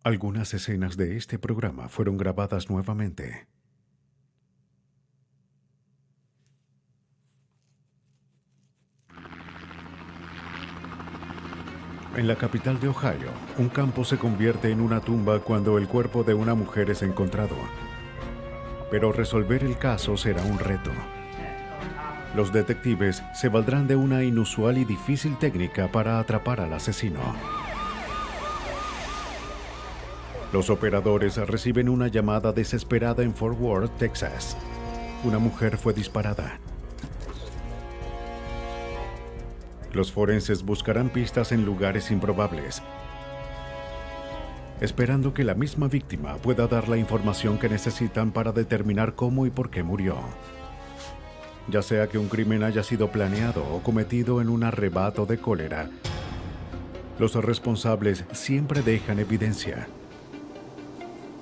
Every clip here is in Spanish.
Algunas escenas de este programa fueron grabadas nuevamente. En la capital de Ohio, un campo se convierte en una tumba cuando el cuerpo de una mujer es encontrado. Pero resolver el caso será un reto. Los detectives se valdrán de una inusual y difícil técnica para atrapar al asesino. Los operadores reciben una llamada desesperada en Fort Worth, Texas. Una mujer fue disparada. Los forenses buscarán pistas en lugares improbables, esperando que la misma víctima pueda dar la información que necesitan para determinar cómo y por qué murió. Ya sea que un crimen haya sido planeado o cometido en un arrebato de cólera, los responsables siempre dejan evidencia.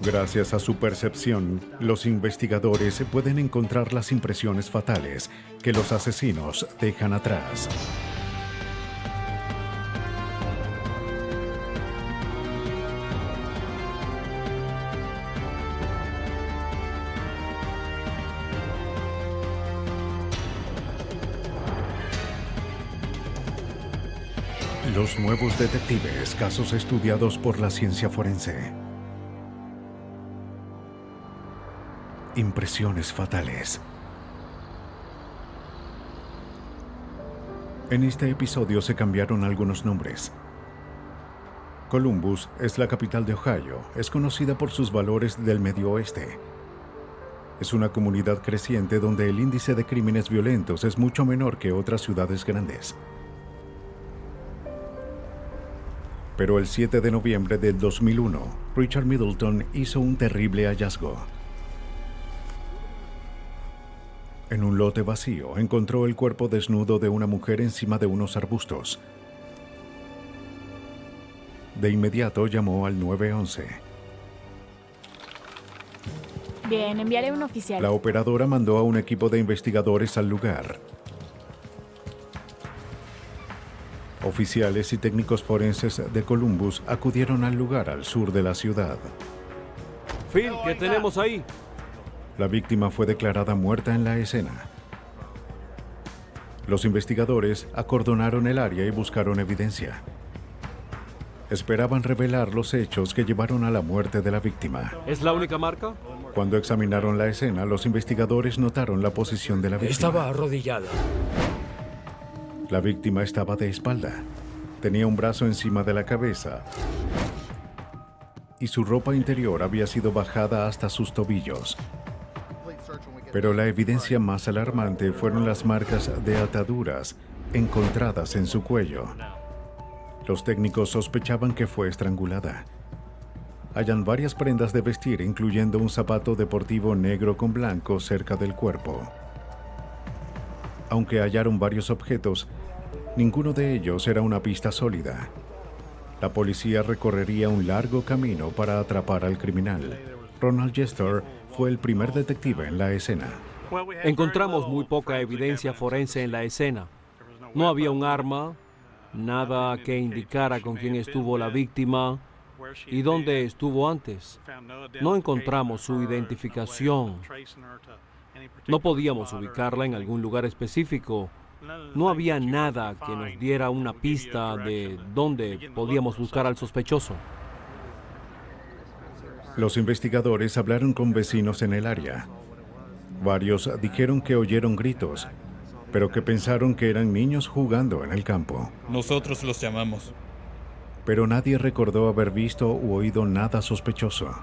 Gracias a su percepción, los investigadores pueden encontrar las impresiones fatales que los asesinos dejan atrás. Los nuevos detectives, casos estudiados por la ciencia forense. Impresiones fatales. En este episodio se cambiaron algunos nombres. Columbus es la capital de Ohio. Es conocida por sus valores del Medio Oeste. Es una comunidad creciente donde el índice de crímenes violentos es mucho menor que otras ciudades grandes. Pero el 7 de noviembre del 2001, Richard Middleton hizo un terrible hallazgo. En un lote vacío, encontró el cuerpo desnudo de una mujer encima de unos arbustos. De inmediato llamó al 911. Bien, enviaré un oficial. La operadora mandó a un equipo de investigadores al lugar. Oficiales y técnicos forenses de Columbus acudieron al lugar al sur de la ciudad. Phil, ¿qué tenemos ahí? La víctima fue declarada muerta en la escena. Los investigadores acordonaron el área y buscaron evidencia. Esperaban revelar los hechos que llevaron a la muerte de la víctima. ¿Es la única marca? Cuando examinaron la escena, los investigadores notaron la posición de la víctima. Estaba arrodillada. La víctima estaba de espalda. Tenía un brazo encima de la cabeza y su ropa interior había sido bajada hasta sus tobillos. Pero la evidencia más alarmante fueron las marcas de ataduras encontradas en su cuello. Los técnicos sospechaban que fue estrangulada. Hallan varias prendas de vestir, incluyendo un zapato deportivo negro con blanco cerca del cuerpo. Aunque hallaron varios objetos, ninguno de ellos era una pista sólida. La policía recorrería un largo camino para atrapar al criminal. Ronald Jester fue el primer detective en la escena. Encontramos muy poca evidencia forense en la escena. No había un arma, nada que indicara con quién estuvo la víctima y dónde estuvo antes. No encontramos su identificación. No podíamos ubicarla en algún lugar específico. No había nada que nos diera una pista de dónde podíamos buscar al sospechoso. Los investigadores hablaron con vecinos en el área. Varios dijeron que oyeron gritos, pero que pensaron que eran niños jugando en el campo. Nosotros los llamamos. Pero nadie recordó haber visto u oído nada sospechoso.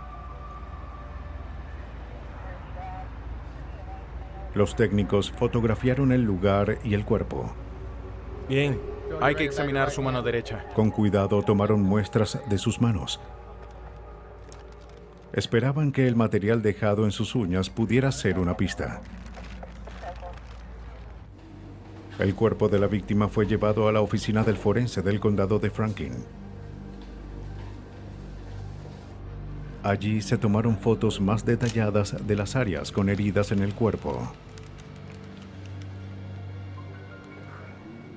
Los técnicos fotografiaron el lugar y el cuerpo. Bien, hay que examinar su mano derecha. Con cuidado tomaron muestras de sus manos. Esperaban que el material dejado en sus uñas pudiera ser una pista. El cuerpo de la víctima fue llevado a la oficina del forense del condado de Franklin. Allí se tomaron fotos más detalladas de las áreas con heridas en el cuerpo.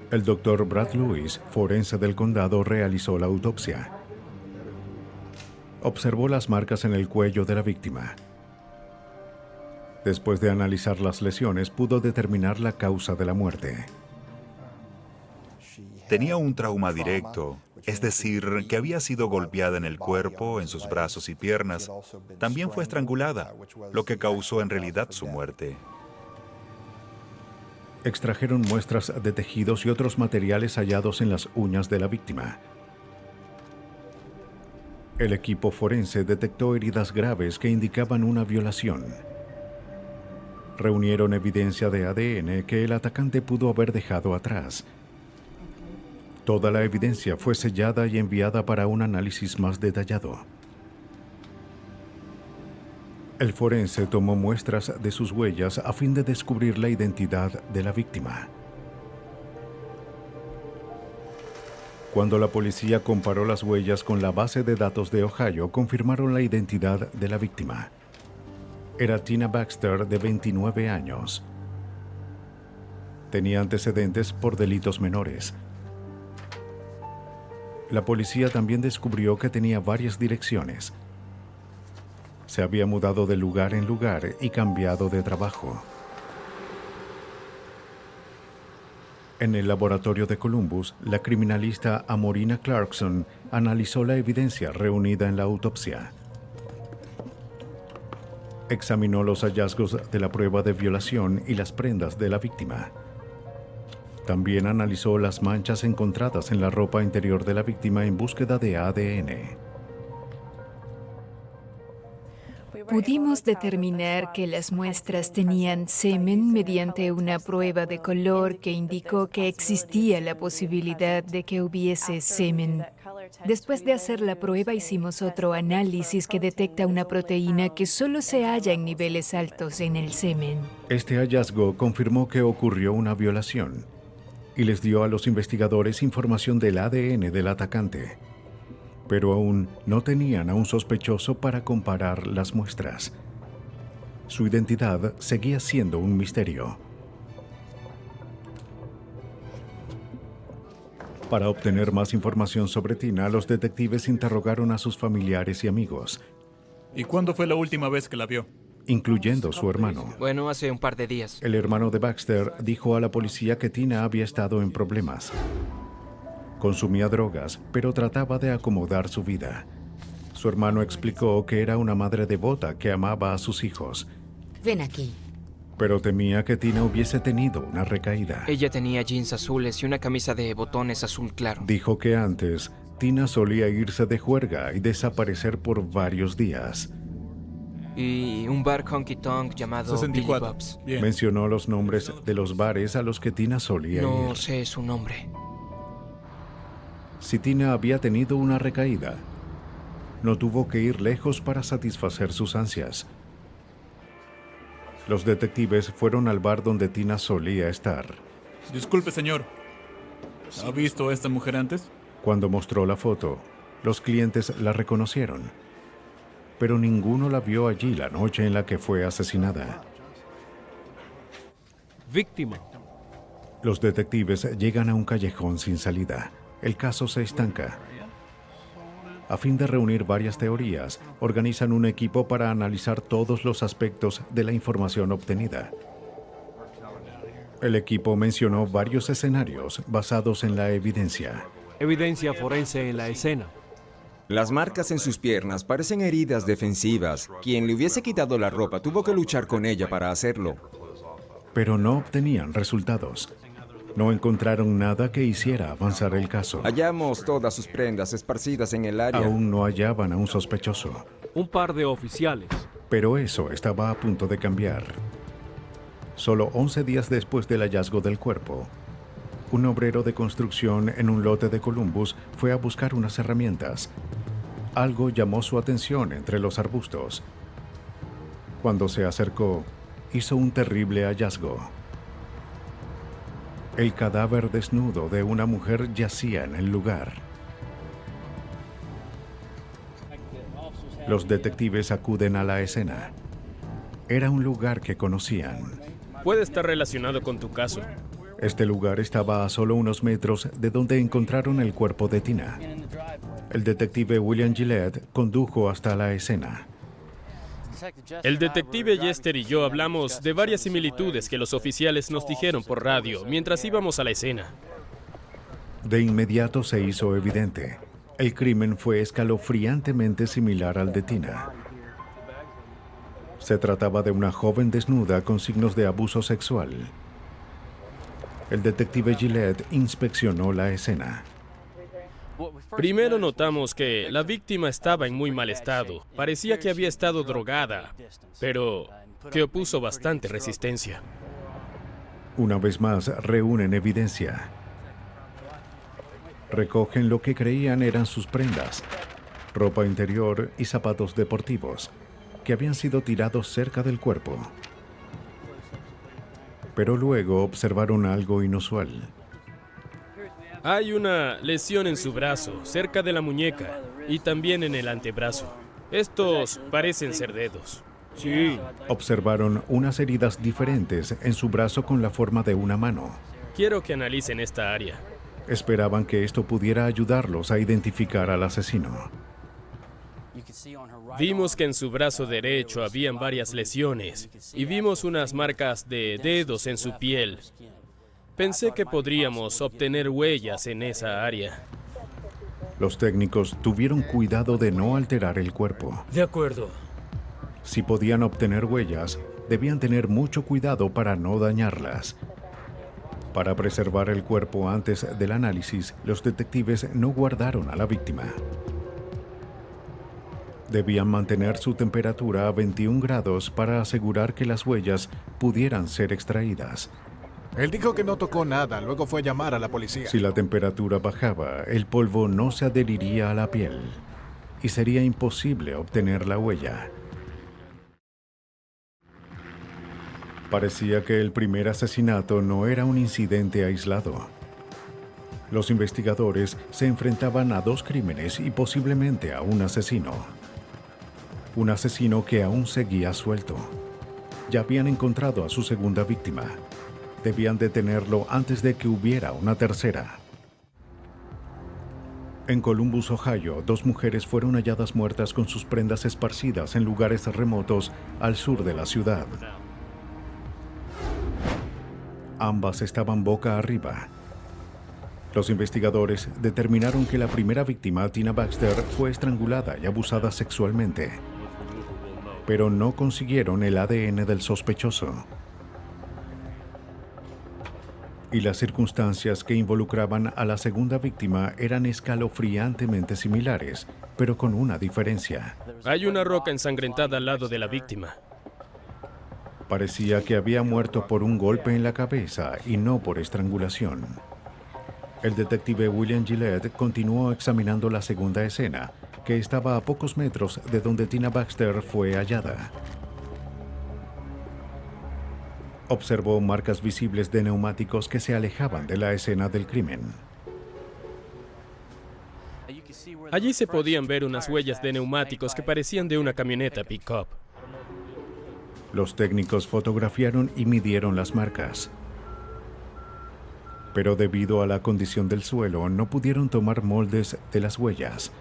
El doctor Brad Lewis, forense del condado, realizó la autopsia. Observó las marcas en el cuello de la víctima. Después de analizar las lesiones, pudo determinar la causa de la muerte. Tenía un trauma directo, es decir, que había sido golpeada en el cuerpo, en sus brazos y piernas. También fue estrangulada, lo que causó en realidad su muerte. Extrajeron muestras de tejidos y otros materiales hallados en las uñas de la víctima. El equipo forense detectó heridas graves que indicaban una violación. Reunieron evidencia de ADN que el atacante pudo haber dejado atrás. Toda la evidencia fue sellada y enviada para un análisis más detallado. El forense tomó muestras de sus huellas a fin de descubrir la identidad de la víctima. Cuando la policía comparó las huellas con la base de datos de Ohio, confirmaron la identidad de la víctima. Era Tina Baxter, de 29 años. Tenía antecedentes por delitos menores. La policía también descubrió que tenía varias direcciones. Se había mudado de lugar en lugar y cambiado de trabajo. En el laboratorio de Columbus, la criminalista Amorina Clarkson analizó la evidencia reunida en la autopsia. Examinó los hallazgos de la prueba de violación y las prendas de la víctima. También analizó las manchas encontradas en la ropa interior de la víctima en búsqueda de ADN. Pudimos determinar que las muestras tenían semen mediante una prueba de color que indicó que existía la posibilidad de que hubiese semen. Después de hacer la prueba hicimos otro análisis que detecta una proteína que solo se halla en niveles altos en el semen. Este hallazgo confirmó que ocurrió una violación y les dio a los investigadores información del ADN del atacante. Pero aún no tenían a un sospechoso para comparar las muestras. Su identidad seguía siendo un misterio. Para obtener más información sobre Tina, los detectives interrogaron a sus familiares y amigos, ¿Y cuándo fue la última vez que la vio? incluyendo su hermano. Bueno, hace un par de días. El hermano de Baxter dijo a la policía que Tina había estado en problemas. Consumía drogas, pero trataba de acomodar su vida. Su hermano explicó que era una madre devota que amaba a sus hijos, Ven aquí. pero temía que Tina hubiese tenido una recaída. Ella tenía jeans azules y una camisa de botones azul claro. Dijo que antes, Tina solía irse de juerga y desaparecer por varios días. Y un bar honky tonk llamado Billy 64. Bob's. Bien. Mencionó los nombres de los bares a los que Tina solía No ir. sé su nombre. Si Tina había tenido una recaída, no tuvo que ir lejos para satisfacer sus ansias. Los detectives fueron al bar donde Tina solía estar. Disculpe, señor. ¿Ha visto a esta mujer antes? Cuando mostró la foto, los clientes la reconocieron, pero ninguno la vio allí la noche en la que fue asesinada. Víctima. Los detectives llegan a un callejón sin salida. El caso se estanca. A fin de reunir varias teorías, organizan un equipo para analizar todos los aspectos de la información obtenida. El equipo mencionó varios escenarios basados en la evidencia. Evidencia forense en la escena. Las marcas en sus piernas parecen heridas defensivas. Quien le hubiese quitado la ropa tuvo que luchar con ella para hacerlo. Pero no obtenían resultados. No encontraron nada que hiciera avanzar el caso. Hallamos todas sus prendas esparcidas en el área. Aún no hallaban a un sospechoso. Un par de oficiales. Pero eso estaba a punto de cambiar. Solo 11 días después del hallazgo del cuerpo, un obrero de construcción en un lote de Columbus fue a buscar unas herramientas. Algo llamó su atención entre los arbustos. Cuando se acercó, hizo un terrible hallazgo. El cadáver desnudo de una mujer yacía en el lugar. Los detectives acuden a la escena. Era un lugar que conocían. Puede estar relacionado con tu caso. Este lugar estaba a solo unos metros de donde encontraron el cuerpo de Tina. El detective William Gillette condujo hasta la escena. El detective Jester y yo hablamos de varias similitudes que los oficiales nos dijeron por radio mientras íbamos a la escena. De inmediato se hizo evidente. El crimen fue escalofriantemente similar al de Tina. Se trataba de una joven desnuda con signos de abuso sexual. El detective Gillette inspeccionó la escena. Primero notamos que la víctima estaba en muy mal estado. Parecía que había estado drogada, pero que opuso bastante resistencia. Una vez más, reúnen evidencia. Recogen lo que creían eran sus prendas, ropa interior y zapatos deportivos, que habían sido tirados cerca del cuerpo. Pero luego observaron algo inusual. Hay una lesión en su brazo, cerca de la muñeca, y también en el antebrazo. Estos parecen ser dedos. Sí. Observaron unas heridas diferentes en su brazo con la forma de una mano. Quiero que analicen esta área. Esperaban que esto pudiera ayudarlos a identificar al asesino. Vimos que en su brazo derecho habían varias lesiones y vimos unas marcas de dedos en su piel. Pensé que podríamos obtener huellas en esa área. Los técnicos tuvieron cuidado de no alterar el cuerpo. De acuerdo. Si podían obtener huellas, debían tener mucho cuidado para no dañarlas. Para preservar el cuerpo antes del análisis, los detectives no guardaron a la víctima. Debían mantener su temperatura a 21 grados para asegurar que las huellas pudieran ser extraídas. Él dijo que no tocó nada, luego fue a llamar a la policía. Si la temperatura bajaba, el polvo no se adheriría a la piel y sería imposible obtener la huella. Parecía que el primer asesinato no era un incidente aislado. Los investigadores se enfrentaban a dos crímenes y posiblemente a un asesino. Un asesino que aún seguía suelto. Ya habían encontrado a su segunda víctima. Debían detenerlo antes de que hubiera una tercera. En Columbus, Ohio, dos mujeres fueron halladas muertas con sus prendas esparcidas en lugares remotos al sur de la ciudad. Ambas estaban boca arriba. Los investigadores determinaron que la primera víctima, Tina Baxter, fue estrangulada y abusada sexualmente, pero no consiguieron el ADN del sospechoso. Y las circunstancias que involucraban a la segunda víctima eran escalofriantemente similares, pero con una diferencia. Hay una roca ensangrentada al lado de la víctima. Parecía que había muerto por un golpe en la cabeza y no por estrangulación. El detective William Gillette continuó examinando la segunda escena, que estaba a pocos metros de donde Tina Baxter fue hallada. Observó marcas visibles de neumáticos que se alejaban de la escena del crimen. Allí se podían ver unas huellas de neumáticos que parecían de una camioneta pick-up. Los técnicos fotografiaron y midieron las marcas. Pero debido a la condición del suelo, no pudieron tomar moldes de las huellas.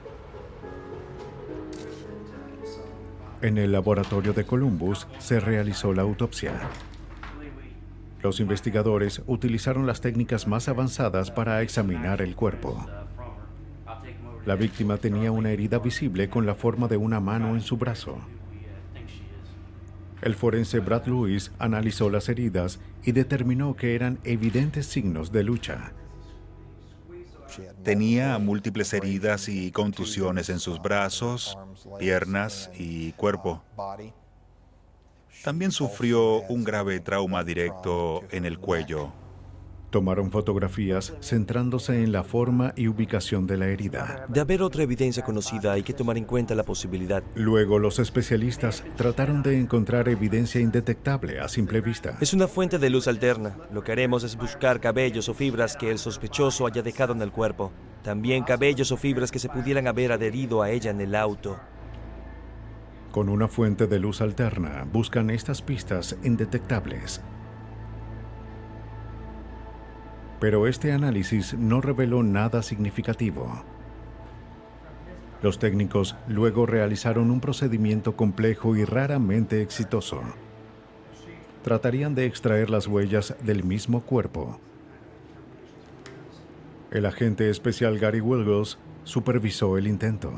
En el laboratorio de Columbus se realizó la autopsia. Los investigadores utilizaron las técnicas más avanzadas para examinar el cuerpo. La víctima tenía una herida visible con la forma de una mano en su brazo. El forense Brad Lewis analizó las heridas y determinó que eran evidentes signos de lucha. Tenía múltiples heridas y contusiones en sus brazos, piernas y cuerpo. También sufrió un grave trauma directo en el cuello. Tomaron fotografías centrándose en la forma y ubicación de la herida. De haber otra evidencia conocida, hay que tomar en cuenta la posibilidad. Luego, los especialistas trataron de encontrar evidencia indetectable a simple vista. Es una fuente de luz alterna. Lo que haremos es buscar cabellos o fibras que el sospechoso haya dejado en el cuerpo. También cabellos o fibras que se pudieran haber adherido a ella en el auto. Con una fuente de luz alterna, buscan estas pistas indetectables. Pero este análisis no reveló nada significativo. Los técnicos luego realizaron un procedimiento complejo y raramente exitoso. Tratarían de extraer las huellas del mismo cuerpo. El agente especial Gary Wilgos supervisó el intento.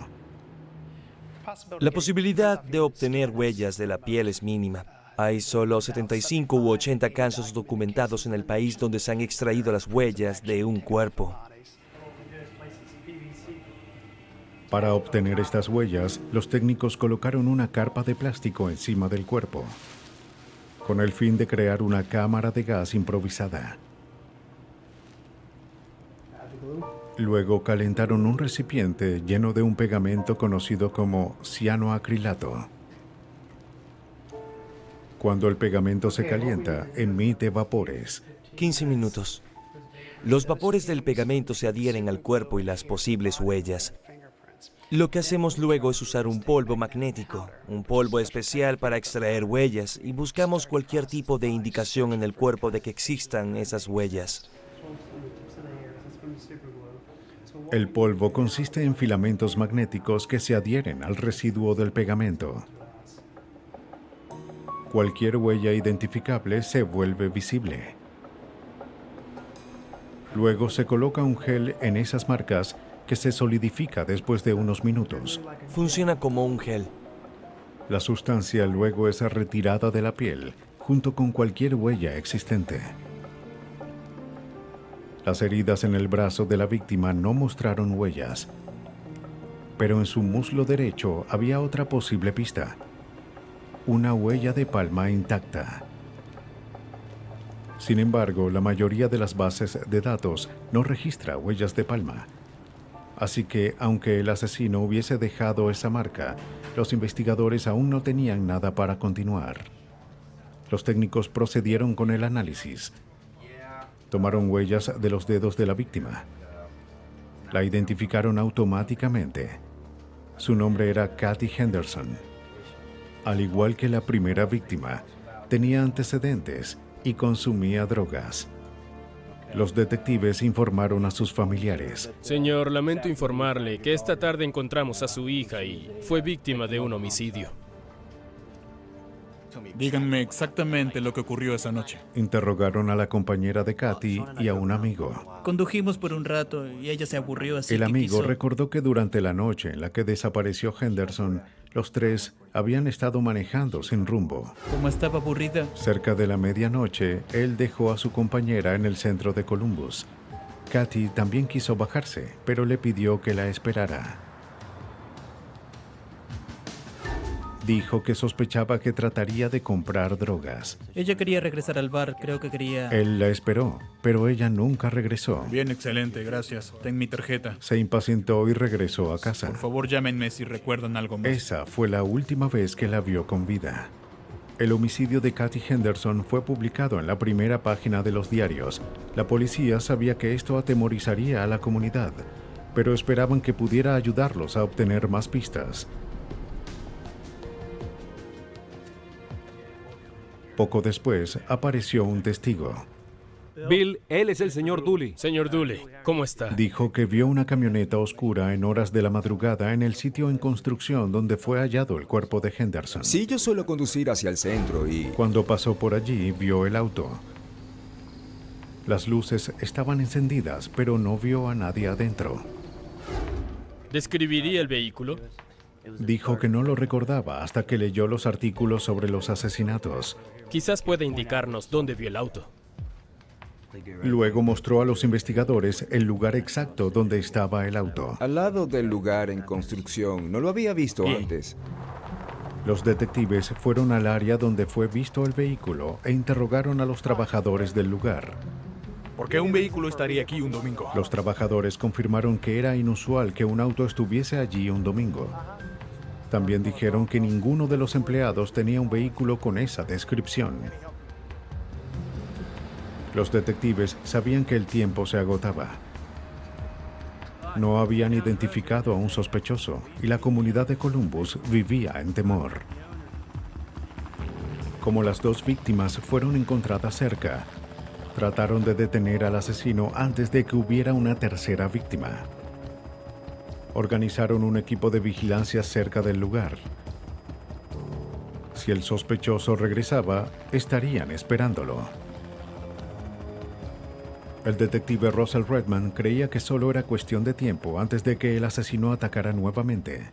La posibilidad de obtener huellas de la piel es mínima. Hay solo 75 u 80 casos documentados en el país donde se han extraído las huellas de un cuerpo. Para obtener estas huellas, los técnicos colocaron una carpa de plástico encima del cuerpo, con el fin de crear una cámara de gas improvisada. Luego calentaron un recipiente lleno de un pegamento conocido como cianoacrilato. Cuando el pegamento se calienta, emite vapores. 15 minutos. Los vapores del pegamento se adhieren al cuerpo y las posibles huellas. Lo que hacemos luego es usar un polvo magnético, un polvo especial para extraer huellas, y buscamos cualquier tipo de indicación en el cuerpo de que existan esas huellas. El polvo consiste en filamentos magnéticos que se adhieren al residuo del pegamento. Cualquier huella identificable se vuelve visible. Luego se coloca un gel en esas marcas que se solidifica después de unos minutos. Funciona como un gel. La sustancia luego es retirada de la piel, junto con cualquier huella existente. Las heridas en el brazo de la víctima no mostraron huellas, pero en su muslo derecho había otra posible pista: una huella de palma intacta. Sin embargo, la mayoría de las bases de datos no registra huellas de palma. Así que, aunque el asesino hubiese dejado esa marca, los investigadores aún no tenían nada para continuar. Los técnicos procedieron con el análisis. Tomaron huellas de los dedos de la víctima. La identificaron automáticamente. Su nombre era Kathy Henderson. Al igual que la primera víctima, tenía antecedentes y consumía drogas. Los detectives informaron a sus familiares. Señor, lamento informarle que esta tarde encontramos a su hija y fue víctima de un homicidio. Díganme exactamente lo que ocurrió esa noche. Interrogaron a la compañera de Kathy y a un amigo. Condujimos por un rato y ella se aburrió, así El que amigo quiso... recordó que durante la noche en la que desapareció Henderson, los tres habían estado manejando sin rumbo. Como estaba aburrida, Cerca de la medianoche, él dejó a su compañera en el centro de Columbus. Kathy también quiso bajarse, pero le pidió que la esperara. Dijo que sospechaba que trataría de comprar drogas. ella quería regresar al bar, creo que quería... Él la esperó, pero ella nunca regresó. Bien, excelente, gracias. Ten mi tarjeta. Se impacientó y regresó a casa. Por favor, llámenme si recuerdan algo más. Esa fue la última vez que la vio con vida. El homicidio de Kathy Henderson fue publicado en la primera página de los diarios. La policía sabía que esto atemorizaría a la comunidad, pero esperaban que pudiera ayudarlos a obtener más pistas. Poco después, apareció un testigo. Bill, él es el señor Dooley. Señor Dooley, ¿cómo está? Dijo que vio una camioneta oscura en horas de la madrugada en el sitio en construcción donde fue hallado el cuerpo de Henderson. Sí, yo suelo conducir hacia el centro y... Cuando pasó por allí, vio el auto. Las luces estaban encendidas, pero no vio a nadie adentro. ¿Describiría el vehículo? Dijo que no lo recordaba hasta que leyó los artículos sobre los asesinatos. Quizás pueda indicarnos dónde vio el auto. Luego mostró a los investigadores el lugar exacto donde estaba el auto. Al lado del lugar en construcción. No lo había visto antes. Los detectives fueron al área donde fue visto el vehículo e interrogaron a los trabajadores del lugar. ¿Por qué un vehículo estaría aquí un domingo? Los trabajadores confirmaron que era inusual que un auto estuviese allí un domingo. También dijeron que ninguno de los empleados tenía un vehículo con esa descripción. Los detectives sabían que el tiempo se agotaba. No habían identificado a un sospechoso y la comunidad de Columbus vivía en temor. Como las dos víctimas fueron encontradas cerca, trataron de detener al asesino antes de que hubiera una tercera víctima. Organizaron un equipo de vigilancia cerca del lugar. Si el sospechoso regresaba, estarían esperándolo. El detective Russell Redman creía que solo era cuestión de tiempo antes de que el asesino atacara nuevamente.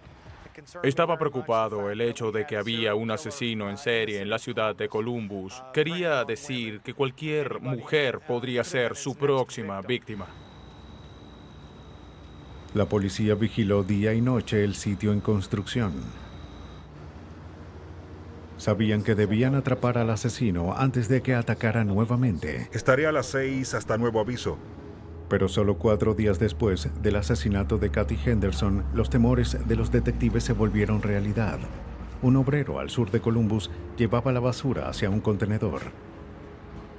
Estaba preocupado el hecho de que había un asesino en serie en la ciudad de Columbus. Quería decir que cualquier mujer podría ser su próxima víctima. La policía vigiló día y noche el sitio en construcción. Sabían que debían atrapar al asesino antes de que atacara nuevamente. Estaré a las 6 hasta nuevo aviso. Pero solo 4 días después del asesinato de Kathy Henderson, los temores de los detectives se volvieron realidad. Un obrero al sur de Columbus llevaba la basura hacia un contenedor.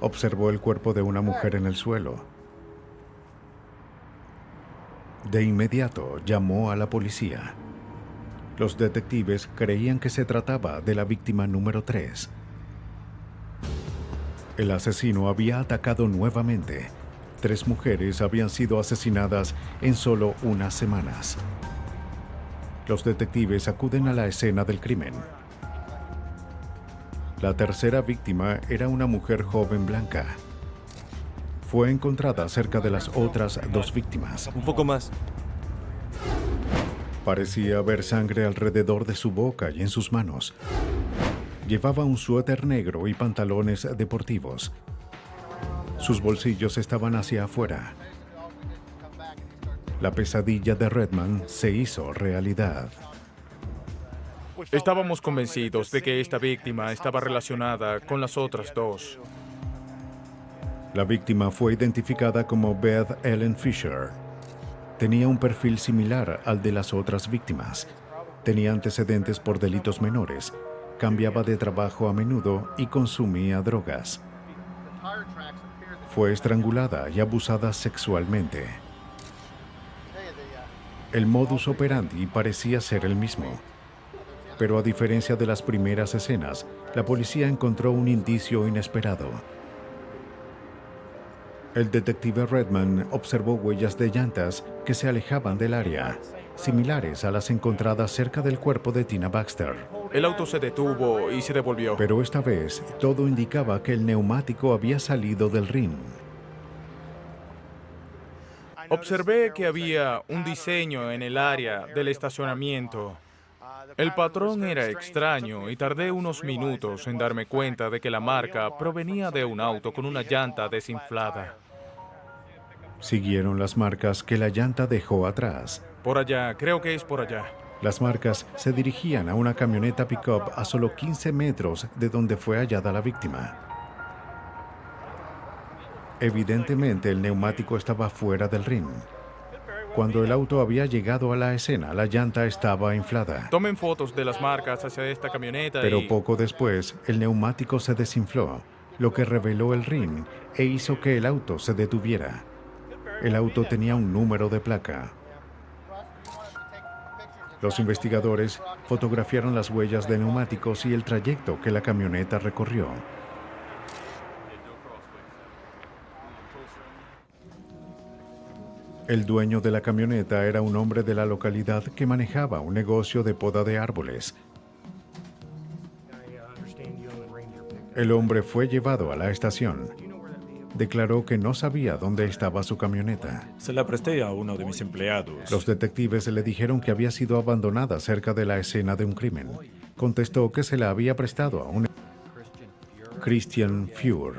Observó el cuerpo de una mujer en el suelo. De inmediato llamó a la policía. Los detectives creían que se trataba de la víctima número 3. El asesino había atacado nuevamente. 3 mujeres habían sido asesinadas en solo unas semanas. Los detectives acuden a la escena del crimen. La tercera víctima era una mujer joven blanca. Fue encontrada cerca de las otras 2 víctimas. Un poco más. Parecía haber sangre alrededor de su boca y en sus manos. Llevaba un suéter negro y pantalones deportivos. Sus bolsillos estaban hacia afuera. La pesadilla de Redman se hizo realidad. Estábamos convencidos de que esta víctima estaba relacionada con las otras 2. La víctima fue identificada como Beth Ellen Fisher. Tenía un perfil similar al de las otras víctimas. Tenía antecedentes por delitos menores, cambiaba de trabajo a menudo y consumía drogas. Fue estrangulada y abusada sexualmente. El modus operandi parecía ser el mismo. Pero a diferencia de las primeras escenas, la policía encontró un indicio inesperado. El detective Redman observó huellas de llantas que se alejaban del área, similares a las encontradas cerca del cuerpo de Tina Baxter. El auto se detuvo y se devolvió. Pero esta vez, todo indicaba que el neumático había salido del rin. Observé que había un diseño en el área del estacionamiento. El patrón era extraño y tardé unos minutos en darme cuenta de que la marca provenía de un auto con una llanta desinflada. Siguieron las marcas que la llanta dejó atrás. Por allá, creo que es por allá. Las marcas se dirigían a una camioneta pick-up a solo 15 metros de donde fue hallada la víctima. Evidentemente, el neumático estaba fuera del rin. Cuando el auto había llegado a la escena, la llanta estaba inflada. Tomen fotos de las marcas hacia esta camioneta Pero poco después, el neumático se desinfló, lo que reveló el rin e hizo que el auto se detuviera. El auto tenía un número de placa. Los investigadores fotografiaron las huellas de neumáticos y el trayecto que la camioneta recorrió. El dueño de la camioneta era un hombre de la localidad que manejaba un negocio de poda de árboles. El hombre fue llevado a la estación. Declaró que no sabía dónde estaba su camioneta. Se la presté a uno de mis empleados. Los detectives le dijeron que había sido abandonada cerca de la escena de un crimen. Contestó que se la había prestado a un Christian Fuhr.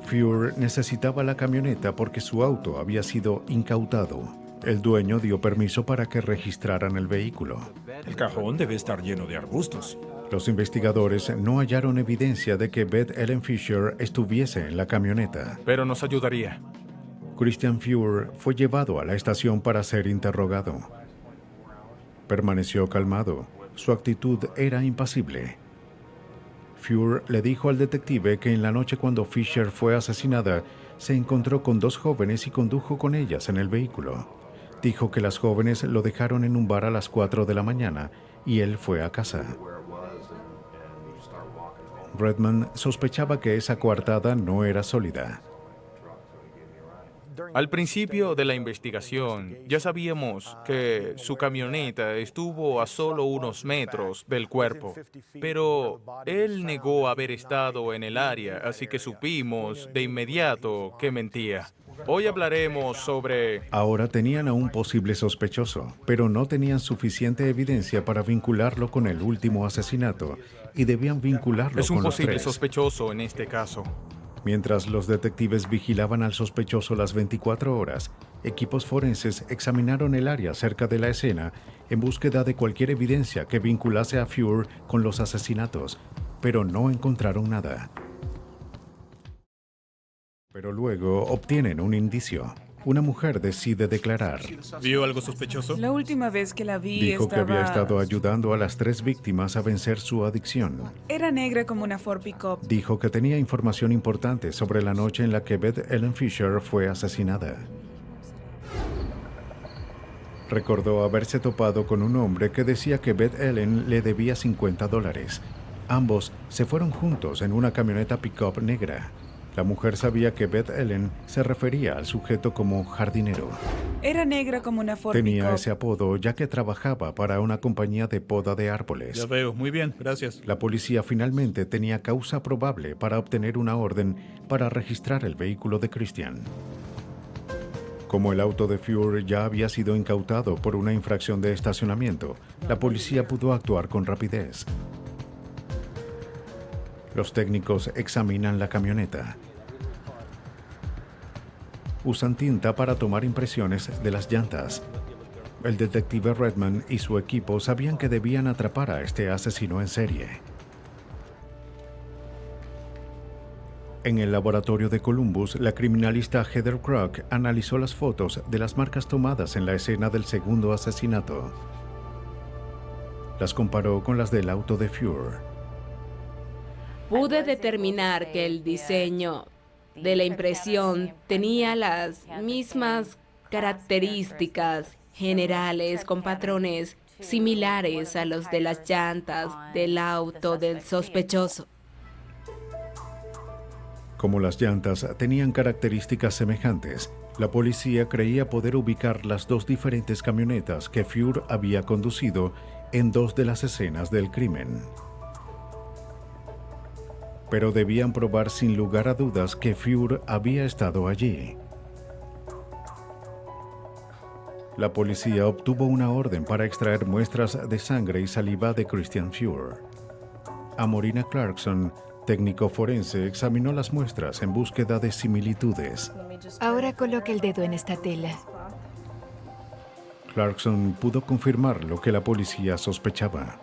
Fuhr necesitaba la camioneta porque su auto había sido incautado. El dueño dio permiso para que registraran el vehículo. El cajón debe estar lleno de arbustos. Los investigadores no hallaron evidencia de que Beth Ellen Fisher estuviese en la camioneta. Pero nos ayudaría. Christian Fuhr fue llevado a la estación para ser interrogado. Permaneció calmado. Su actitud era impasible. Fuhr le dijo al detective que en la noche cuando Fisher fue asesinada, se encontró con 2 jóvenes y condujo con ellas en el vehículo. Dijo que las jóvenes lo dejaron en un bar a las 4 de la mañana y él fue a casa. Redman sospechaba que esa coartada no era sólida. Al principio de la investigación, ya sabíamos que su camioneta estuvo a solo unos metros del cuerpo, pero él negó haber estado en el área, así que supimos de inmediato que mentía. Hoy hablaremos sobre... Ahora tenían a un posible sospechoso, pero no tenían suficiente evidencia para vincularlo con el último asesinato y debían vincularlo Es un con los posible tres. sospechoso en este caso. Mientras los detectives vigilaban al sospechoso las 24 horas, equipos forenses examinaron el área cerca de la escena en búsqueda de cualquier evidencia que vinculase a Fuhr con los asesinatos, pero no encontraron nada. Pero luego obtienen un indicio. Una mujer decide declarar. ¿Vio algo sospechoso? La última vez que la vi Dijo estaba... que había estado ayudando a las 3 víctimas a vencer su adicción. Era negra como una Ford Pickup. Dijo que tenía información importante sobre la noche en la que Beth Ellen Fisher fue asesinada. Recordó haberse topado con un hombre que decía que Beth Ellen le debía $50. Ambos se fueron juntos en una camioneta pickup negra. La mujer sabía que Beth Ellen se refería al sujeto como jardinero. Era negra como una Ford Tenía Pickup. ese apodo ya que trabajaba para una compañía de poda de árboles. Ya veo, muy bien, gracias. La policía finalmente tenía causa probable para obtener una orden para registrar el vehículo de Christian. Como el auto de Fuhr ya había sido incautado por una infracción de estacionamiento, la policía pudo actuar con rapidez. Los técnicos examinan la camioneta. Usan tinta para tomar impresiones de las llantas. El detective Redman y su equipo sabían que debían atrapar a este asesino en serie. En el laboratorio de Columbus, la criminalista Heather Krug analizó las fotos de las marcas tomadas en la escena del segundo asesinato. Las comparó con las del auto de Fuhr. Pude determinar que el diseño de la impresión tenía las mismas características generales con patrones similares a los de las llantas del auto del sospechoso. Como las llantas tenían características semejantes, la policía creía poder ubicar las 2 diferentes camionetas que Fuhr había conducido en 2 de las escenas del crimen. Pero debían probar sin lugar a dudas que Fuhr había estado allí. La policía obtuvo una orden para extraer muestras de sangre y saliva de Christian Fuhr. Amorina Clarkson, técnico forense, examinó las muestras en búsqueda de similitudes. Ahora coloque el dedo en esta tela. Clarkson pudo confirmar lo que la policía sospechaba.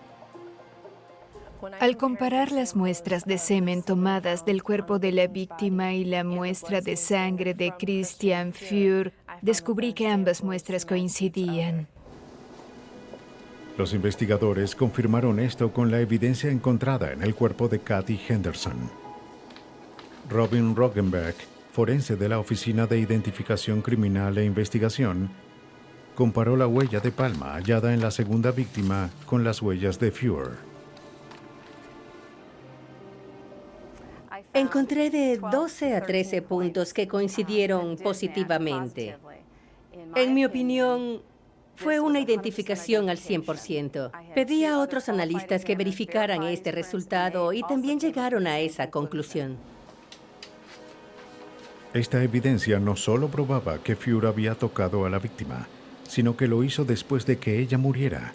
Al comparar las muestras de semen tomadas del cuerpo de la víctima y la muestra de sangre de Christian Fuhr, descubrí que ambas muestras coincidían. Los investigadores confirmaron esto con la evidencia encontrada en el cuerpo de Kathy Henderson. Robin Roggenbeck, forense de la Oficina de Identificación Criminal e Investigación, comparó la huella de palma hallada en la segunda víctima con las huellas de Fuhr. Encontré de 12 a 13 puntos que coincidieron positivamente. En mi opinión, fue una identificación al 100%. Pedí a otros analistas que verificaran este resultado y también llegaron a esa conclusión. Esta evidencia no solo probaba que Fuhr había tocado a la víctima, sino que lo hizo después de que ella muriera,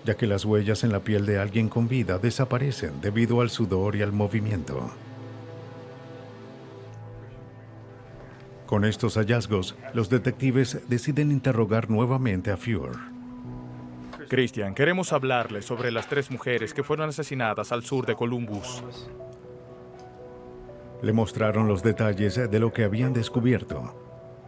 ya que las huellas en la piel de alguien con vida desaparecen debido al sudor y al movimiento. Con estos hallazgos, los detectives deciden interrogar nuevamente a Fuhr. Christian, queremos hablarle sobre las 3 mujeres que fueron asesinadas al sur de Columbus. Le mostraron los detalles de lo que habían descubierto,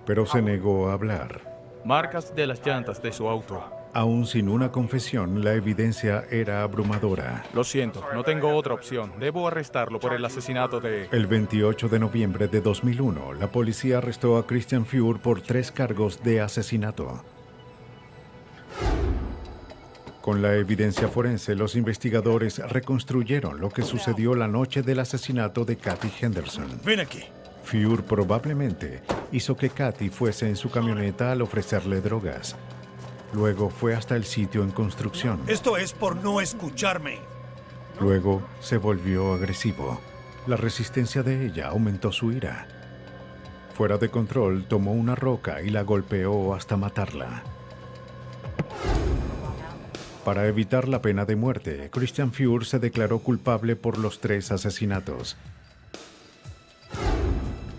pero se negó a hablar. Marcas de las llantas de su auto. Aún sin una confesión, la evidencia era abrumadora. Lo siento, no tengo otra opción. Debo arrestarlo por el asesinato de... El 28 de noviembre de 2001, la policía arrestó a Christian Fuhr por 3 cargos de asesinato. Con la evidencia forense, los investigadores reconstruyeron lo que sucedió la noche del asesinato de Kathy Henderson. Ven aquí. Fuhr probablemente hizo que Kathy fuese en su camioneta al ofrecerle drogas. Luego fue hasta el sitio en construcción. Esto es por no escucharme. Luego se volvió agresivo. La resistencia de ella aumentó su ira. Fuera de control, tomó una roca y la golpeó hasta matarla. Para evitar la pena de muerte, Christian Fuhr se declaró culpable por los 3 asesinatos.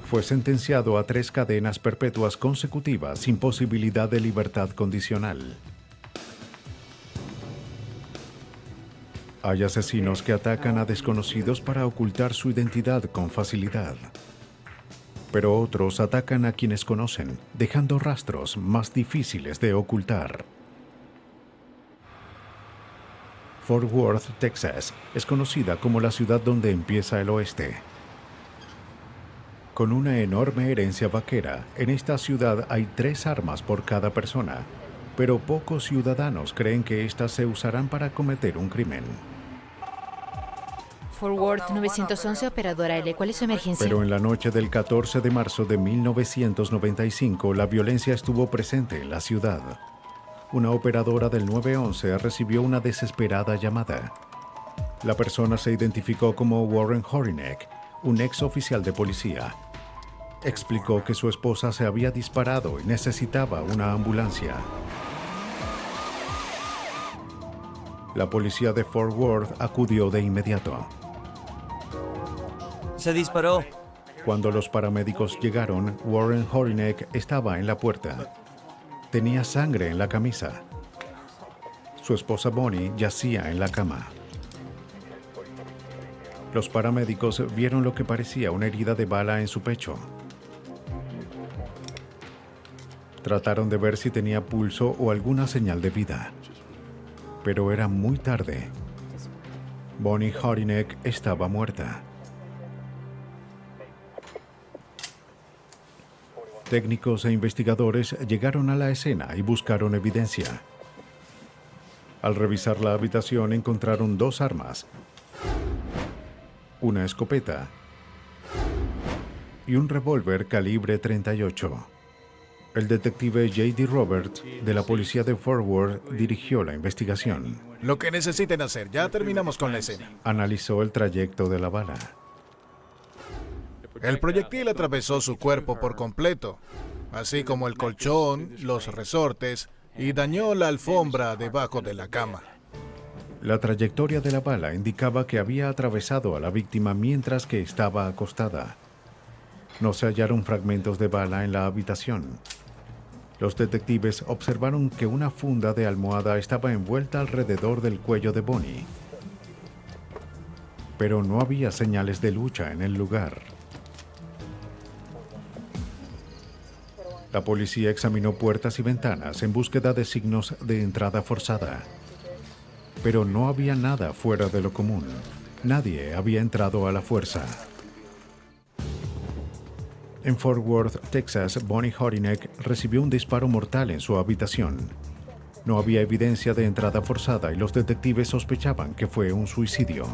Fue sentenciado a 3 cadenas perpetuas consecutivas sin posibilidad de libertad condicional. Hay asesinos que atacan a desconocidos para ocultar su identidad con facilidad. Pero otros atacan a quienes conocen, dejando rastros más difíciles de ocultar. Fort Worth, Texas, es conocida como la ciudad donde empieza el oeste. Con una enorme herencia vaquera, en esta ciudad hay 3 armas por cada persona, pero pocos ciudadanos creen que éstas se usarán para cometer un crimen. Fort Worth 911, operadora L. ¿Cuál es su emergencia? Pero en la noche del 14 de marzo de 1995, la violencia estuvo presente en la ciudad. Una operadora del 911 recibió una desesperada llamada. La persona se identificó como Warren Horinek, un ex oficial de policía. Explicó que su esposa se había disparado y necesitaba una ambulancia. La policía de Fort Worth acudió de inmediato. Se disparó. Cuando los paramédicos llegaron, Warren Horinek estaba en la puerta. Tenía sangre en la camisa. Su esposa Bonnie yacía en la cama. Los paramédicos vieron lo que parecía una herida de bala en su pecho. Trataron de ver si tenía pulso o alguna señal de vida. Pero era muy tarde. Bonnie Horinek estaba muerta. Técnicos e investigadores llegaron a la escena y buscaron evidencia. Al revisar la habitación encontraron 2 armas, una escopeta y un revólver calibre .38. El detective J.D. Roberts de la policía de Fort Worth dirigió la investigación. Lo que necesiten hacer, ya terminamos con la escena. Analizó el trayecto de la bala. El proyectil atravesó su cuerpo por completo, así como el colchón, los resortes, y dañó la alfombra debajo de la cama. La trayectoria de la bala indicaba que había atravesado a la víctima mientras que estaba acostada. No se hallaron fragmentos de bala en la habitación. Los detectives observaron que una funda de almohada estaba envuelta alrededor del cuello de Bonnie. Pero no había señales de lucha en el lugar. La policía examinó puertas y ventanas en búsqueda de signos de entrada forzada. Pero no había nada fuera de lo común. Nadie había entrado a la fuerza. En Fort Worth, Texas, Bonnie Horinek recibió un disparo mortal en su habitación. No había evidencia de entrada forzada y los detectives sospechaban que fue un suicidio.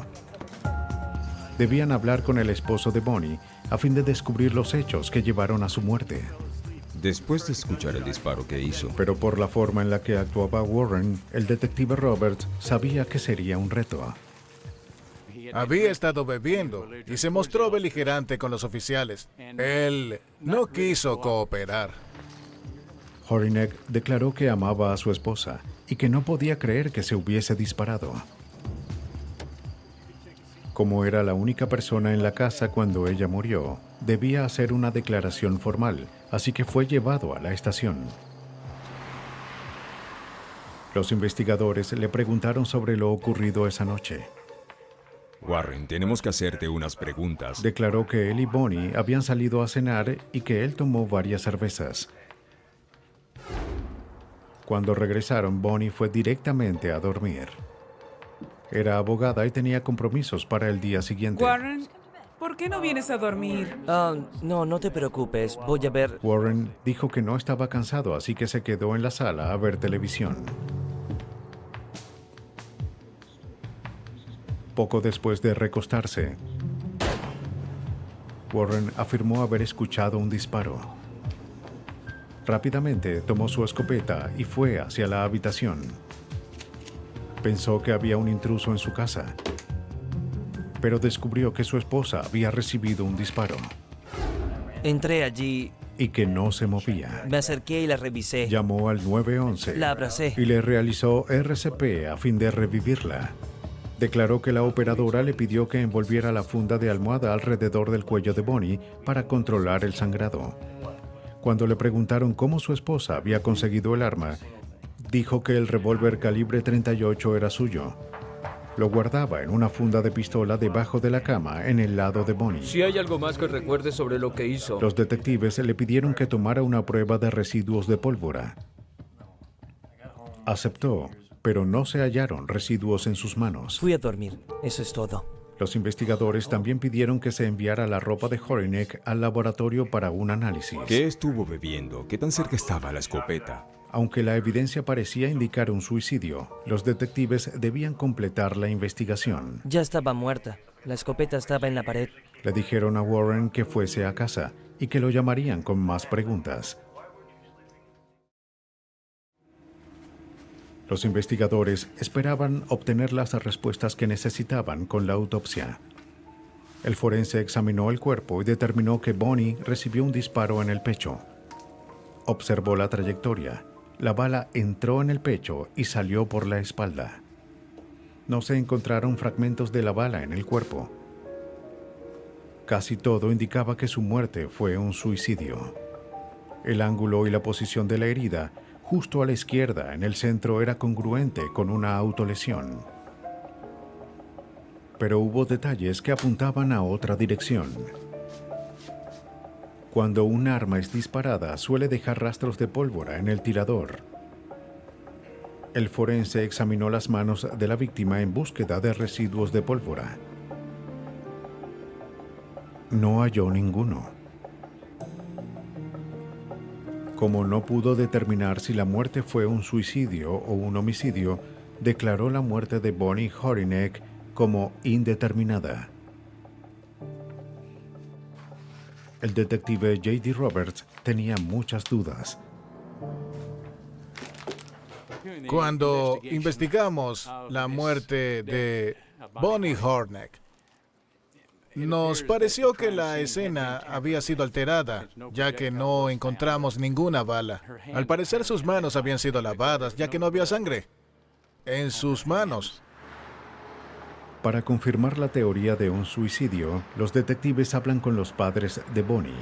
Debían hablar con el esposo de Bonnie a fin de descubrir los hechos que llevaron a su muerte. Después de escuchar el disparo que hizo. Pero por la forma en la que actuaba Warren, el detective Roberts sabía que sería un reto. Había estado bebiendo y se mostró beligerante con los oficiales. Él no quiso cooperar. Horinek declaró que amaba a su esposa y que no podía creer que se hubiese disparado. Como era la única persona en la casa cuando ella murió, debía hacer una declaración formal, así que fue llevado a la estación. Los investigadores le preguntaron sobre lo ocurrido esa noche. Warren, tenemos que hacerte unas preguntas. Declaró que él y Bonnie habían salido a cenar y que él tomó varias cervezas. Cuando regresaron, Bonnie fue directamente a dormir. Era abogada y tenía compromisos para el día siguiente. Warren, ¿por qué no vienes a dormir? No te preocupes. Voy a ver... Warren dijo que no estaba cansado, así que se quedó en la sala a ver televisión. Poco después de recostarse, Warren afirmó haber escuchado un disparo. Rápidamente tomó su escopeta y fue hacia la habitación. Pensó que había un intruso en su casa, pero descubrió que su esposa había recibido un disparo. Entré allí. Y que no se movía. Me acerqué y la revisé. Llamó al 911. La abracé. Y le realizó RCP a fin de revivirla. Declaró que la operadora le pidió que envolviera la funda de almohada alrededor del cuello de Bonnie para controlar el sangrado. Cuando le preguntaron cómo su esposa había conseguido el arma, dijo que el revólver calibre .38 era suyo. Lo guardaba en una funda de pistola debajo de la cama en el lado de Bonnie. Si hay algo más que recuerde sobre lo que hizo. Los detectives le pidieron que tomara una prueba de residuos de pólvora. Aceptó, pero no se hallaron residuos en sus manos. Fui a dormir, eso es todo. Los investigadores también pidieron que se enviara la ropa de Horinek al laboratorio para un análisis. ¿Qué estuvo bebiendo? ¿Qué tan cerca estaba la escopeta? Aunque la evidencia parecía indicar un suicidio, los detectives debían completar la investigación. Ya estaba muerta. La escopeta estaba en la pared. Le dijeron a Warren que fuese a casa y que lo llamarían con más preguntas. Los investigadores esperaban obtener las respuestas que necesitaban con la autopsia. El forense examinó el cuerpo y determinó que Bonnie recibió un disparo en el pecho. Observó la trayectoria. La bala entró en el pecho y salió por la espalda. No se encontraron fragmentos de la bala en el cuerpo. Casi todo indicaba que su muerte fue un suicidio. El ángulo y la posición de la herida, justo a la izquierda en el centro, era congruente con una autolesión. Pero hubo detalles que apuntaban a otra dirección. Cuando un arma es disparada, suele dejar rastros de pólvora en el tirador. El forense examinó las manos de la víctima en búsqueda de residuos de pólvora. No halló ninguno. Como no pudo determinar si la muerte fue un suicidio o un homicidio, declaró la muerte de Bonnie Horinek como indeterminada. El detective J.D. Roberts tenía muchas dudas. Cuando investigamos la muerte de Bonnie Horinek, nos pareció que la escena había sido alterada, ya que no encontramos ninguna bala. Al parecer sus manos habían sido lavadas, ya que no había sangre en sus manos. Para confirmar la teoría de un suicidio, los detectives hablan con los padres de Bonnie.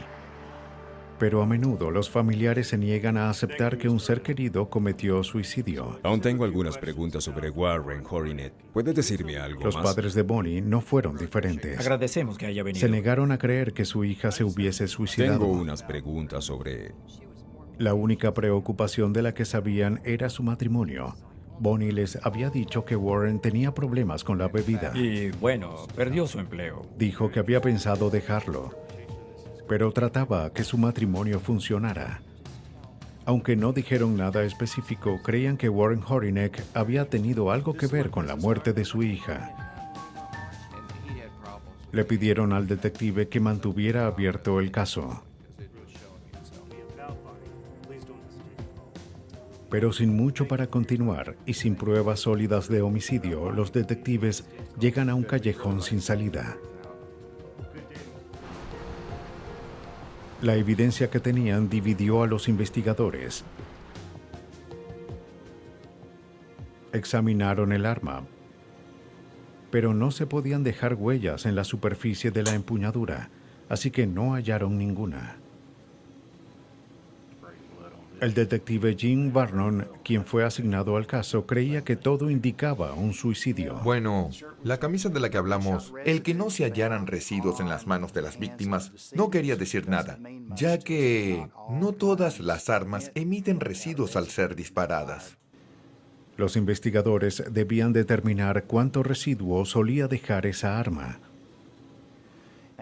Pero a menudo los familiares se niegan a aceptar que un ser querido cometió suicidio. Aún tengo algunas preguntas sobre Warren Horinek. ¿Puedes decirme algo Los más? padres de Bonnie no fueron diferentes. Agradecemos que haya venido. Se negaron a creer que su hija se hubiese suicidado. Tengo unas preguntas sobre... La única preocupación de la que sabían era su matrimonio. Bonnie les había dicho que Warren tenía problemas con la bebida. Y bueno, perdió su empleo. Dijo que había pensado dejarlo, pero trataba que su matrimonio funcionara. Aunque no dijeron nada específico, creían que Warren Horinek había tenido algo que ver con la muerte de su hija. Le pidieron al detective que mantuviera abierto el caso. Pero sin mucho para continuar y sin pruebas sólidas de homicidio, los detectives llegan a un callejón sin salida. La evidencia que tenían dividió a los investigadores. Examinaron el arma, pero no se podían dejar huellas en la superficie de la empuñadura, así que no hallaron ninguna. El detective Jim Vernon, quien fue asignado al caso, creía que todo indicaba un suicidio. Bueno, la camisa de la que hablamos, el que no se hallaran residuos en las manos de las víctimas, no quería decir nada, ya que no todas las armas emiten residuos al ser disparadas. Los investigadores debían determinar cuánto residuo solía dejar esa arma.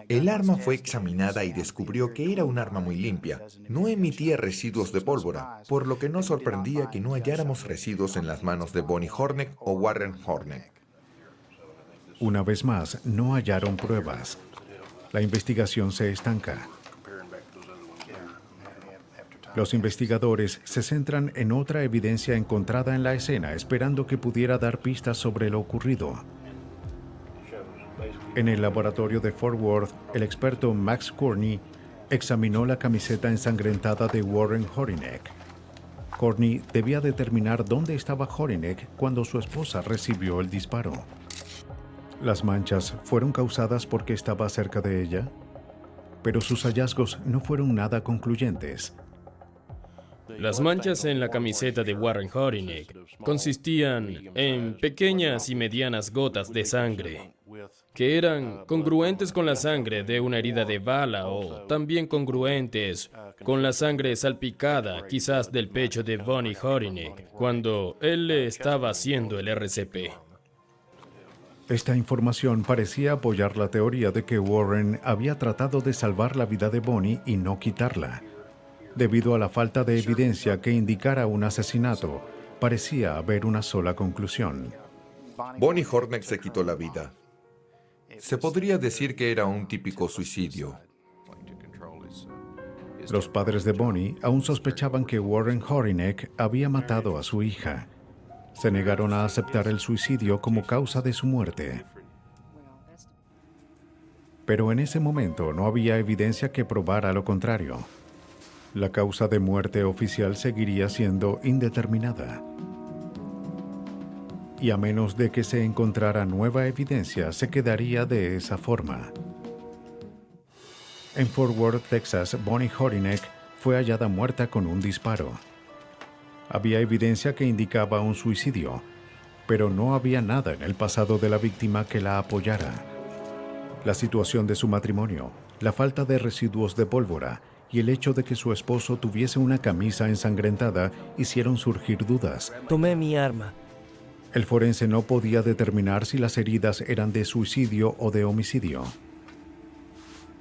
El arma fue examinada y descubrió que era un arma muy limpia. No emitía residuos de pólvora, por lo que no sorprendía que no halláramos residuos en las manos de Bonnie Horinek o Warren Horinek. Una vez más, no hallaron pruebas. La investigación se estanca. Los investigadores se centran en otra evidencia encontrada en la escena, esperando que pudiera dar pistas sobre lo ocurrido. En el laboratorio de Fort Worth, el experto Max Courtney examinó la camiseta ensangrentada de Warren Horinek. Courtney debía determinar dónde estaba Horinek cuando su esposa recibió el disparo. ¿Las manchas fueron causadas porque estaba cerca de ella? Pero sus hallazgos no fueron nada concluyentes. Las manchas en la camiseta de Warren Horinek consistían en pequeñas y medianas gotas de sangre, que eran congruentes con la sangre de una herida de bala o también congruentes con la sangre salpicada, quizás del pecho de Bonnie Horinek, cuando él le estaba haciendo el RCP. Esta información parecía apoyar la teoría de que Warren había tratado de salvar la vida de Bonnie y no quitarla. Debido a la falta de evidencia que indicara un asesinato, parecía haber una sola conclusión. Bonnie Horinek se quitó la vida. Se podría decir que era un típico suicidio. Los padres de Bonnie aún sospechaban que Warren Horinek había matado a su hija. Se negaron a aceptar el suicidio como causa de su muerte. Pero en ese momento no había evidencia que probara lo contrario. La causa de muerte oficial seguiría siendo indeterminada. Y a menos de que se encontrara nueva evidencia, se quedaría de esa forma. En Fort Worth, Texas, Bonnie Horinek fue hallada muerta con un disparo. Había evidencia que indicaba un suicidio, pero no había nada en el pasado de la víctima que la apoyara. La situación de su matrimonio, la falta de residuos de pólvora y el hecho de que su esposo tuviese una camisa ensangrentada hicieron surgir dudas. Tomé mi arma. El forense no podía determinar si las heridas eran de suicidio o de homicidio.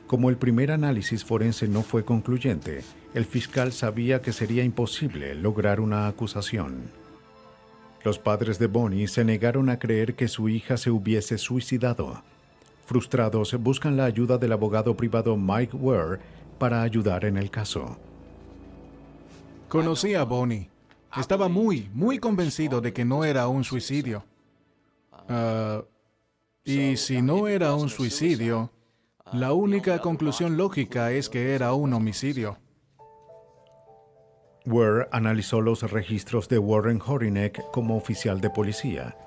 Como el primer análisis forense no fue concluyente, el fiscal sabía que sería imposible lograr una acusación. Los padres de Bonnie se negaron a creer que su hija se hubiese suicidado. Frustrados, buscan la ayuda del abogado privado Mike Ware para ayudar en el caso. Conocí a Bonnie. Estaba muy convencido de que no era un suicidio. Y si no era un suicidio, la única conclusión lógica es que era un homicidio. Ware analizó los registros de Warren Horinek como oficial de policía,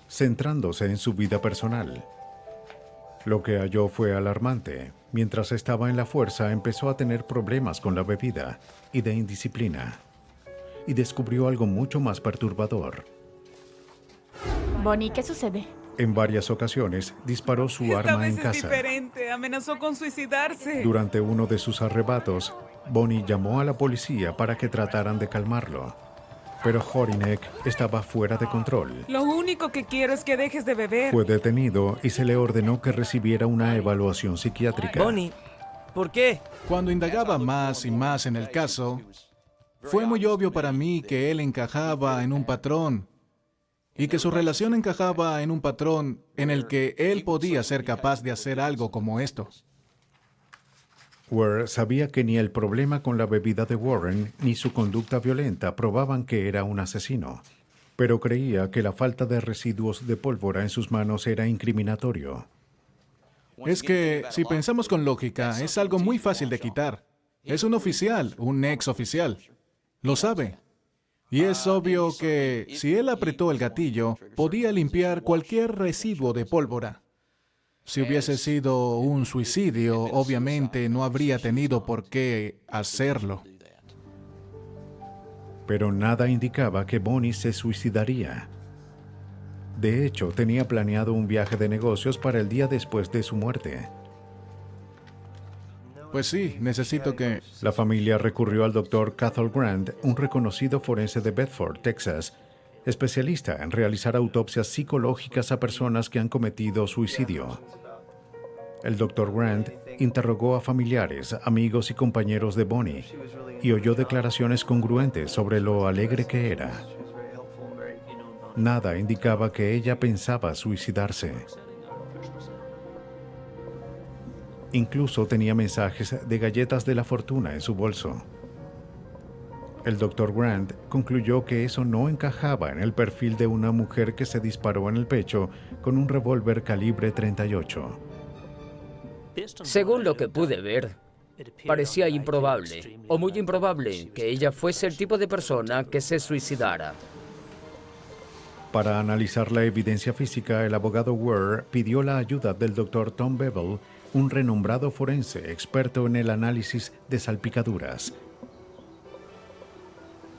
centrándose en su vida personal. Lo que halló fue alarmante. Mientras estaba en la fuerza, empezó a tener problemas con la bebida y de indisciplina. Y descubrió algo mucho más perturbador. Bonnie, ¿qué sucede? En varias ocasiones disparó su arma en casa. Esta vez es diferente. Amenazó con suicidarse. Durante uno de sus arrebatos, Bonnie llamó a la policía para que trataran de calmarlo. Pero Horinek estaba fuera de control. Lo único que quiero es que dejes de beber. Fue detenido y se le ordenó que recibiera una evaluación psiquiátrica. Bonnie, ¿por qué? Cuando indagaba más y más en el caso, fue muy obvio para mí que él encajaba en un patrón y que su relación encajaba en un patrón en el que él podía ser capaz de hacer algo como esto. Ware sabía que ni el problema con la bebida de Warren ni su conducta violenta probaban que era un asesino, pero creía que la falta de residuos de pólvora en sus manos era incriminatorio. Es que, si pensamos con lógica, es algo muy fácil de quitar. Es un oficial, un ex oficial. Lo sabe. Y es obvio que, si él apretó el gatillo, podía limpiar cualquier residuo de pólvora. Si hubiese sido un suicidio, obviamente no habría tenido por qué hacerlo. Pero nada indicaba que Bonnie se suicidaría. De hecho, tenía planeado un viaje de negocios para el día después de su muerte. Pues sí, necesito que... La familia recurrió al Dr. Cathal Grant, un reconocido forense de Bedford, Texas, especialista en realizar autopsias psicológicas a personas que han cometido suicidio. El Dr. Grant interrogó a familiares, amigos y compañeros de Bonnie y oyó declaraciones congruentes sobre lo alegre que era. Nada indicaba que ella pensaba suicidarse. Incluso tenía mensajes de galletas de la fortuna en su bolso. El Dr. Grant concluyó que eso no encajaba en el perfil de una mujer que se disparó en el pecho con un revólver calibre .38. Según lo que pude ver, parecía improbable, o muy improbable, que ella fuese el tipo de persona que se suicidara. Para analizar la evidencia física, el abogado Ware pidió la ayuda del Dr. Tom Bevel, un renombrado forense experto en el análisis de salpicaduras.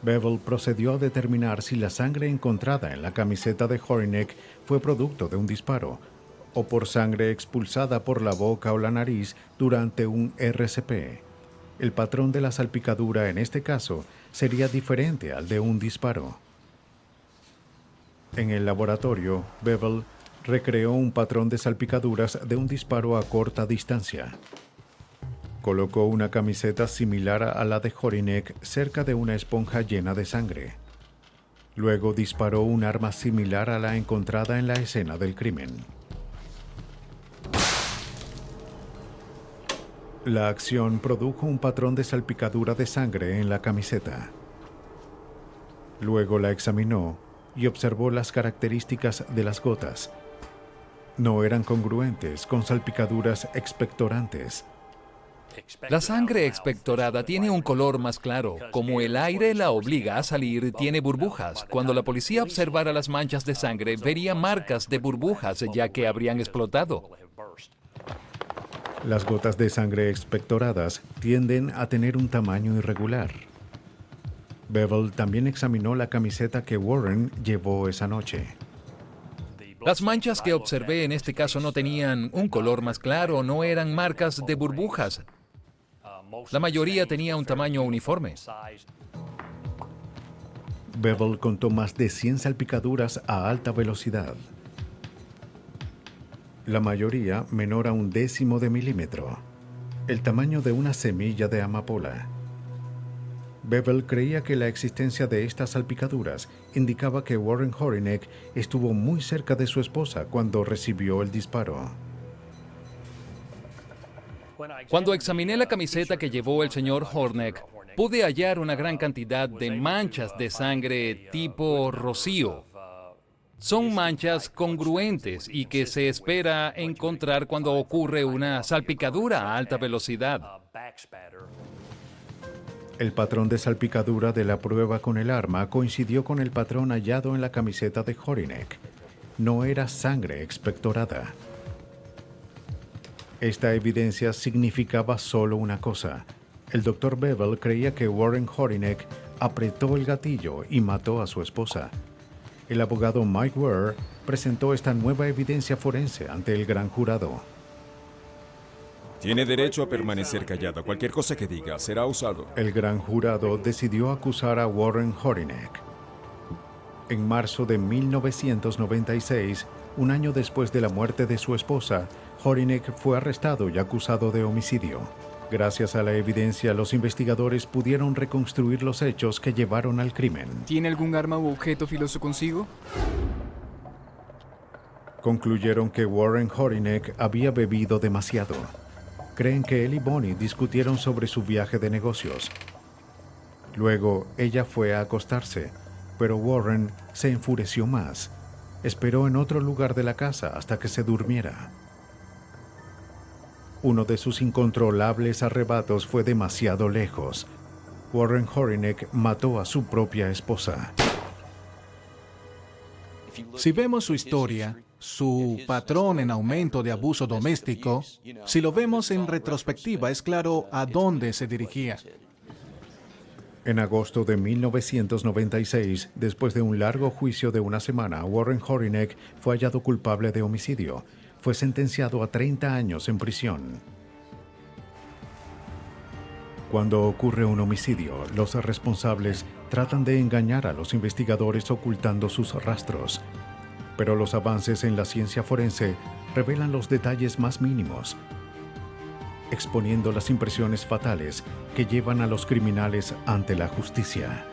Bevel procedió a determinar si la sangre encontrada en la camiseta de Horinek fue producto de un disparo o por sangre expulsada por la boca o la nariz durante un RCP. El patrón de la salpicadura en este caso sería diferente al de un disparo. En el laboratorio, Bevel recreó un patrón de salpicaduras de un disparo a corta distancia. Colocó una camiseta similar a la de Horinek cerca de una esponja llena de sangre. Luego disparó un arma similar a la encontrada en la escena del crimen. La acción produjo un patrón de salpicadura de sangre en la camiseta. Luego la examinó y observó las características de las gotas. No eran congruentes con salpicaduras expectorantes. La sangre expectorada tiene un color más claro. Como el aire la obliga a salir, tiene burbujas. Cuando la policía observara las manchas de sangre, vería marcas de burbujas, ya que habrían explotado. Las gotas de sangre expectoradas tienden a tener un tamaño irregular. Bevel también examinó la camiseta que Warren llevó esa noche. Las manchas que observé en este caso no tenían un color más claro, no eran marcas de burbujas. La mayoría tenía un tamaño uniforme. Bevel contó más de 100 salpicaduras a alta velocidad. La mayoría menor a 1/10 de milímetro, el tamaño de una semilla de amapola. Bevel creía que la existencia de estas salpicaduras indicaba que Warren Horinek estuvo muy cerca de su esposa cuando recibió el disparo. Cuando examiné la camiseta que llevó el señor Horinek, pude hallar una gran cantidad de manchas de sangre tipo rocío. Son manchas congruentes y que se espera encontrar cuando ocurre una salpicadura a alta velocidad. El patrón de salpicadura de la prueba con el arma coincidió con el patrón hallado en la camiseta de Horinek. No era sangre expectorada. Esta evidencia significaba solo una cosa. El Dr. Bevel creía que Warren Horinek apretó el gatillo y mató a su esposa. El abogado Mike Ware presentó esta nueva evidencia forense ante el gran jurado. Tiene derecho a permanecer callado. Cualquier cosa que diga será usado. El gran jurado decidió acusar a Warren Horinek. En marzo de 1996, un año después de la muerte de su esposa, Horinek fue arrestado y acusado de homicidio. Gracias a la evidencia, los investigadores pudieron reconstruir los hechos que llevaron al crimen. ¿Tiene algún arma u objeto filoso consigo? Concluyeron que Warren Horinek había bebido demasiado. Creen que él y Bonnie discutieron sobre su viaje de negocios. Luego, ella fue a acostarse, pero Warren se enfureció más. Esperó en otro lugar de la casa hasta que se durmiera. Uno de sus incontrolables arrebatos fue demasiado lejos. Warren Horinek mató a su propia esposa. Si vemos su historia, su patrón en aumento de abuso doméstico, si lo vemos en retrospectiva, es claro a dónde se dirigía. En agosto de 1996, después de un largo juicio de una semana, Warren Horinek fue hallado culpable de homicidio. Fue sentenciado a 30 años en prisión. Cuando ocurre un homicidio, los responsables tratan de engañar a los investigadores ocultando sus rastros. Pero los avances en la ciencia forense revelan los detalles más mínimos, exponiendo las impresiones fatales que llevan a los criminales ante la justicia.